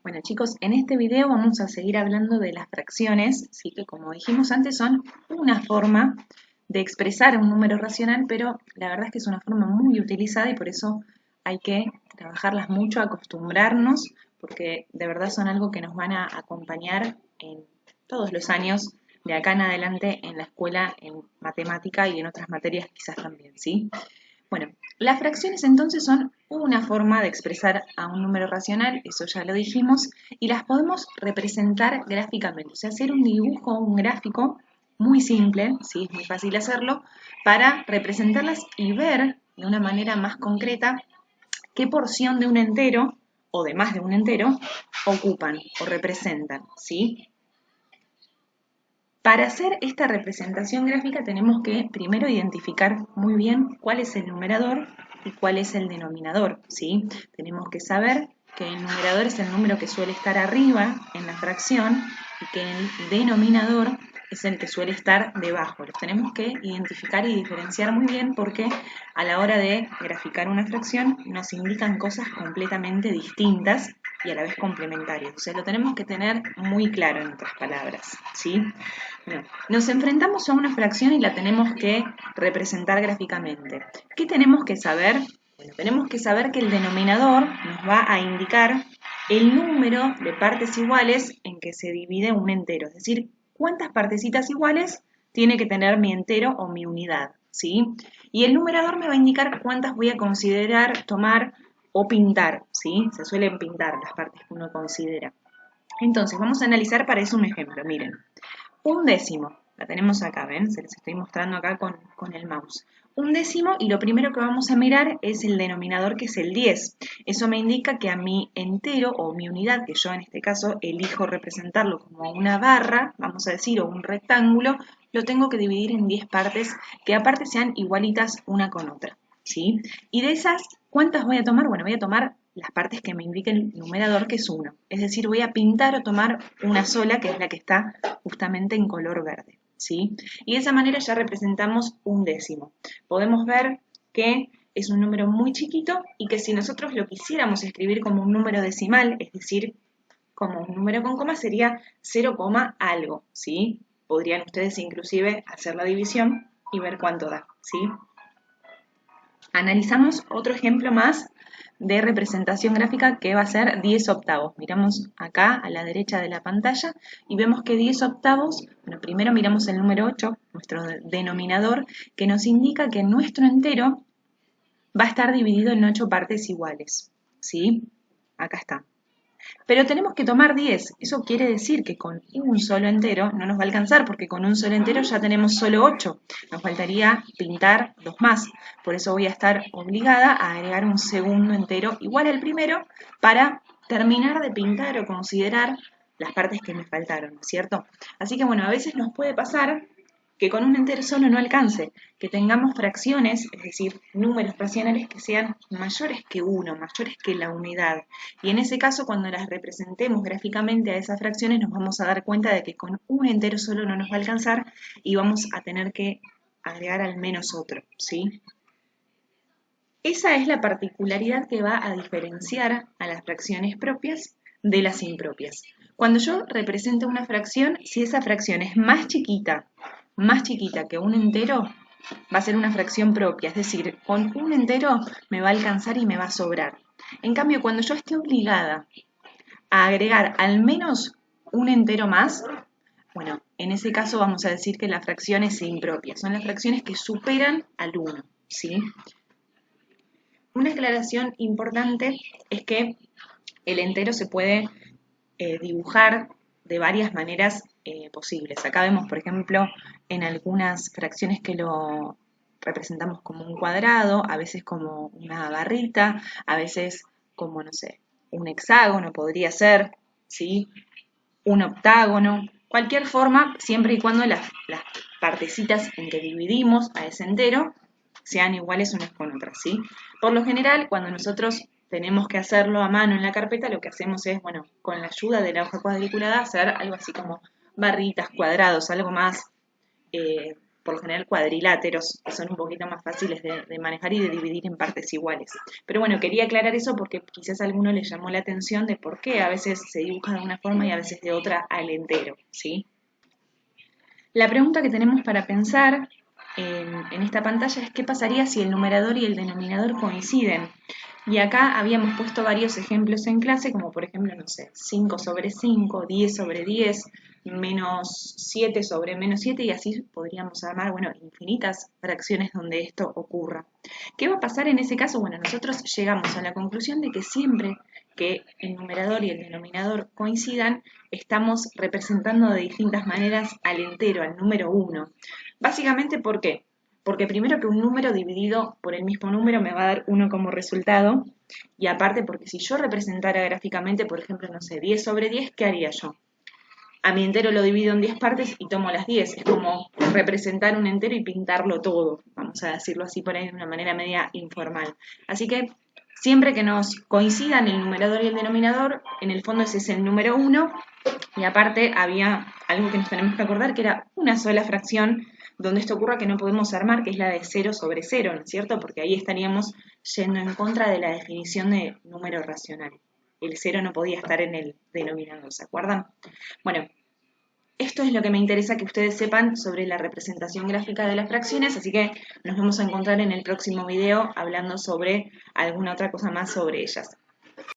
Bueno chicos, en este video vamos a seguir hablando de las fracciones, sí que como dijimos antes son una forma de expresar un número racional, pero la verdad es que es una forma muy utilizada y por eso hay que trabajarlas mucho, acostumbrarnos, porque de verdad son algo que nos van a acompañar en todos los años de acá en adelante en la escuela, en matemática y en otras materias quizás también, ¿sí? Bueno, las fracciones entonces son una forma de expresar a un número racional, eso ya lo dijimos, y las podemos representar gráficamente, o sea, hacer un dibujo, un gráfico muy simple, sí, es muy fácil hacerlo, para representarlas y ver de una manera más concreta qué porción de un entero o de más de un entero ocupan o representan, ¿sí? Para hacer esta representación gráfica tenemos que primero identificar muy bien cuál es el numerador y cuál es el denominador, ¿sí? Tenemos que saber que el numerador es el número que suele estar arriba en la fracción y que el denominador es el que suele estar debajo. Los tenemos que identificar y diferenciar muy bien porque a la hora de graficar una fracción nos indican cosas completamente distintas y a la vez complementarias. O sea, lo tenemos que tener muy claro en otras palabras, ¿sí? Bueno, nos enfrentamos a una fracción y la tenemos que representar gráficamente. ¿Qué tenemos que saber? Bueno, tenemos que saber que el denominador nos va a indicar el número de partes iguales en que se divide un entero, es decir, cuántas partecitas iguales tiene que tener mi entero o mi unidad, ¿sí? Y el numerador me va a indicar cuántas voy a considerar, tomar o pintar, ¿sí? Se suelen pintar las partes que uno considera. Entonces, vamos a analizar para eso un ejemplo, miren. Un décimo, la tenemos acá, ¿ven? Se les estoy mostrando acá con el mouse. Un décimo y lo primero que vamos a mirar es el denominador que es el 10. Eso me indica que a mi entero o mi unidad, que yo en este caso elijo representarlo como una barra, vamos a decir, o un rectángulo, lo tengo que dividir en 10 partes que aparte sean igualitas una con otra, ¿sí? Y de esas, ¿cuántas voy a tomar? Bueno, voy a tomar las partes que me indique el numerador, que es 1. Es decir, voy a pintar o tomar una sola, que es la que está justamente en color verde, ¿sí? Y de esa manera ya representamos un décimo. Podemos ver que es un número muy chiquito y que si nosotros lo quisiéramos escribir como un número decimal, es decir, como un número con coma, sería 0, algo, ¿sí? Podrían ustedes inclusive hacer la división y ver cuánto da, ¿sí? Analizamos otro ejemplo más de representación gráfica que va a ser 10 octavos. Miramos acá a la derecha de la pantalla y vemos que 10 octavos, bueno, primero miramos el número 8, nuestro denominador, que nos indica que nuestro entero va a estar dividido en 8 partes iguales, ¿sí? Acá está. Pero tenemos que tomar 10. Eso quiere decir que con un solo entero no nos va a alcanzar, porque con un solo entero ya tenemos solo 8. Nos faltaría pintar 2 más. Por eso voy a estar obligada a agregar un segundo entero igual al primero para terminar de pintar o considerar las partes que me faltaron, ¿no es cierto? Así que bueno, a veces nos puede pasar que con un entero solo no alcance, que tengamos fracciones, es decir, números racionales que sean mayores que 1, mayores que la unidad. Y en ese caso, cuando las representemos gráficamente a esas fracciones, nos vamos a dar cuenta de que con un entero solo no nos va a alcanzar y vamos a tener que agregar al menos otro, ¿sí? Esa es la particularidad que va a diferenciar a las fracciones propias de las impropias. Cuando yo represento una fracción, si esa fracción es más chiquita que un entero, va a ser una fracción propia, es decir, con un entero me va a alcanzar y me va a sobrar. En cambio, cuando yo esté obligada a agregar al menos un entero más, bueno, en ese caso vamos a decir que la fracción es impropia, son las fracciones que superan al 1, ¿sí? Una aclaración importante es que el entero se puede dibujar de varias maneras posibles. Acá vemos, por ejemplo, en algunas fracciones que lo representamos como un cuadrado, a veces como una barrita, a veces como, no sé, un hexágono podría ser, ¿sí? Un octágono, cualquier forma, siempre y cuando las partecitas en que dividimos a ese entero sean iguales unas con otras, ¿sí? Por lo general, cuando nosotros tenemos que hacerlo a mano en la carpeta, lo que hacemos es, bueno, con la ayuda de la hoja cuadriculada, hacer algo así como barritas, cuadrados, algo más, por lo general cuadriláteros, que son un poquito más fáciles de manejar y de dividir en partes iguales. Pero bueno, quería aclarar eso porque quizás a alguno le llamó la atención de por qué a veces se dibuja de una forma y a veces de otra al entero, ¿sí? La pregunta que tenemos para pensar en esta pantalla es qué pasaría si el numerador y el denominador coinciden. Y acá habíamos puesto varios ejemplos en clase, como por ejemplo, no sé, 5 sobre 5, 10 sobre 10, menos 7 sobre menos 7, y así podríamos armar, bueno, infinitas fracciones donde esto ocurra. ¿Qué va a pasar en ese caso? Bueno, nosotros llegamos a la conclusión de que siempre que el numerador y el denominador coincidan, estamos representando de distintas maneras al entero, al número 1. Básicamente, ¿por qué? Porque primero que un número dividido por el mismo número me va a dar 1 como resultado, y aparte porque si yo representara gráficamente, por ejemplo, no sé, 10 sobre 10, ¿qué haría yo? A mi entero lo divido en 10 partes y tomo las 10. Es como representar un entero y pintarlo todo, vamos a decirlo así por ahí de una manera media informal. Así que siempre que nos coincidan el numerador y el denominador, en el fondo ese es el número 1, y aparte había algo que nos tenemos que acordar, que era una sola fracción donde esto ocurra que no podemos armar, que es la de 0 sobre 0, ¿no es cierto? Porque ahí estaríamos yendo en contra de la definición de número racional. El 0 no podía estar en el denominador, ¿se acuerdan? Bueno, esto es lo que me interesa que ustedes sepan sobre la representación gráfica de las fracciones, así que nos vamos a encontrar en el próximo video hablando sobre alguna otra cosa más sobre ellas.